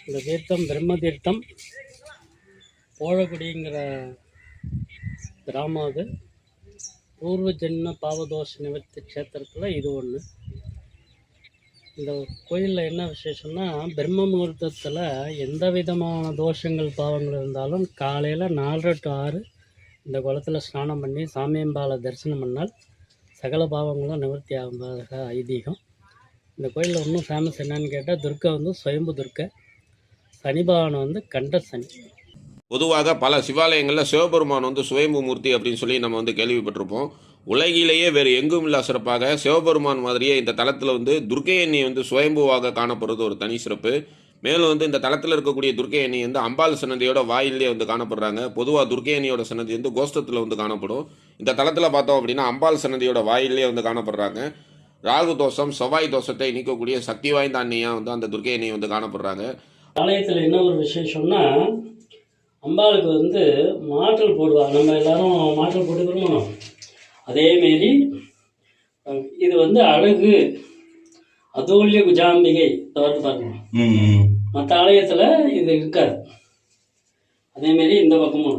இந்த தீர்த்தம் பிரம்ம தீர்த்தம் போழக்குடிங்கிற கிராமம். அது பூர்வ ஜென்ம பாவதோஷ நிவர்த்தி க்ஷேத்திரத்தில் இது ஒன்று. இந்த கோயிலில் என்ன விசேஷம்னா, பிரம்ம முகூர்த்தத்தில் எந்த விதமான தோஷங்கள் பாவங்கள் இருந்தாலும் காலையில் 4:30 to 6 இந்த குளத்தில் ஸ்நானம் பண்ணி சாமியம்பாலை தரிசனம் பண்ணால் சகல பாவங்களும் நிவர்த்தி ஆகும்போதாக ஐதீகம். இந்த கோயிலில் இன்னும் ஃபேமஸ் என்னன்னு கேட்டால், துர்க்கை வந்து சுயம்பு துர்க்கை, சனி பகவான் வந்து கண்ட சனி. பொதுவாக பல சிவாலயங்களில் சிவபெருமான் வந்து சுயம்பு மூர்த்தி அப்படின்னு சொல்லி நம்ம வந்து கேள்விப்பட்டிருப்போம். உலகிலேயே வேறு எங்கும் இல்லா சிறப்பாக சிவபெருமான் மாதிரியே இந்த தலத்தில் வந்து துர்க்கை எண்ணி வந்து சுயம்புவாக காணப்படுறது ஒரு தனி சிறப்பு. மேலும் வந்து இந்த தலத்தில் இருக்கக்கூடிய துர்க்கை எண்ணி வந்து அம்பாள் சன்னதியோட வாயிலே வந்து காணப்படுறாங்க. பொதுவாக துர்க்கை எண்ணியோட சன்னதி வந்து கோஷ்டத்தில் வந்து காணப்படும். இந்த தலத்தில் பார்த்தோம் அப்படின்னா அம்பாள் சன்னதியோட வாயிலே வந்து காணப்படுறாங்க. ராகு தோஷம், செவ்வாய் தோஷத்தை நீக்கக்கூடிய சக்தி வாய்ந்த அன்னியாக வந்து அந்த துர்க்கை எண்ணி வந்து காணப்படுறாங்க. ஆலயத்தில் என்ன ஒரு விசேஷம்னா, அம்பாளுக்கு வந்து மாற்றல் போடுவாங்க. நம்ம எல்லாரும் மாற்றல் போட்டு விரும்பணும். அதேமாரி இது வந்து அழகு அதோல்ய குஜாம்பிகை தவிர்த்து பார்க்கணும். மற்ற ஆலயத்தில் இது இருக்காது. அதேமாரி இந்த பக்கமும்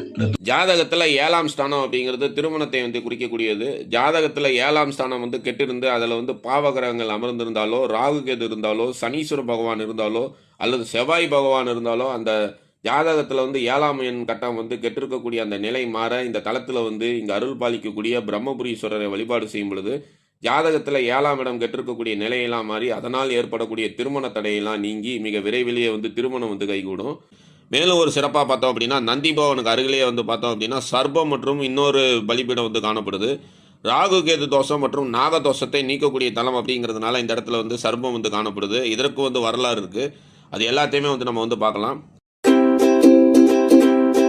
ஜாதகத்தில் 7ஆம் ஸ்தானம் அப்படிங்கிறது திருமணத்தை வந்து குறிக்கக்கூடியது. ஜாதகத்தில் 7ஆம் ஸ்தானம் வந்து கெட்டிருந்து அதில் வந்து பாவகிரகங்கள் அமர்ந்திருந்தாலோ, ராகு கேது இருந்தாலோ, சனீஸ்வர பகவான் இருந்தாலோ அல்லது செவ்வாய் பகவான் இருந்தாலோ அந்த ஜாதகத்தில் வந்து 7ஆம் எண் கட்டம் வந்து கெட்டிருக்கக்கூடிய அந்த நிலை மாற இந்த தலத்தில் வந்து இங்கே அருள் பாலிக்கக்கூடிய பிரம்மபுரீஸ்வரரை வழிபாடு செய்யும் பொழுது ஜாதகத்தில் 7ஆம் இடம் கெட்டிருக்கக்கூடிய நிலையெல்லாம் மாறி அதனால் ஏற்படக்கூடிய திருமண தடையெல்லாம் நீங்கி மிக விரைவிலேயே வந்து திருமணம் வந்து கைகூடும். மேலும் ஒரு சிறப்பாக பார்த்தோம் அப்படின்னா, நந்தி பவனுக்கு அருகிலேயே வந்து பார்த்தோம் அப்படின்னா சர்ப்பம் மற்றும் இன்னொரு பலிபீடம் வந்து காணப்படுது. ராகு கேது தோஷம் மற்றும் நாக தோஷத்தை நீக்கக்கூடிய தலம் அப்படிங்கிறதுனால இந்த இடத்துல வந்து சர்ப்பம் வந்து காணப்படுது. இதற்கு வந்து வரலாறு இருக்குது. அது எல்லாத்தையுமே வந்து நம்ம வந்து பார்க்கலாம்.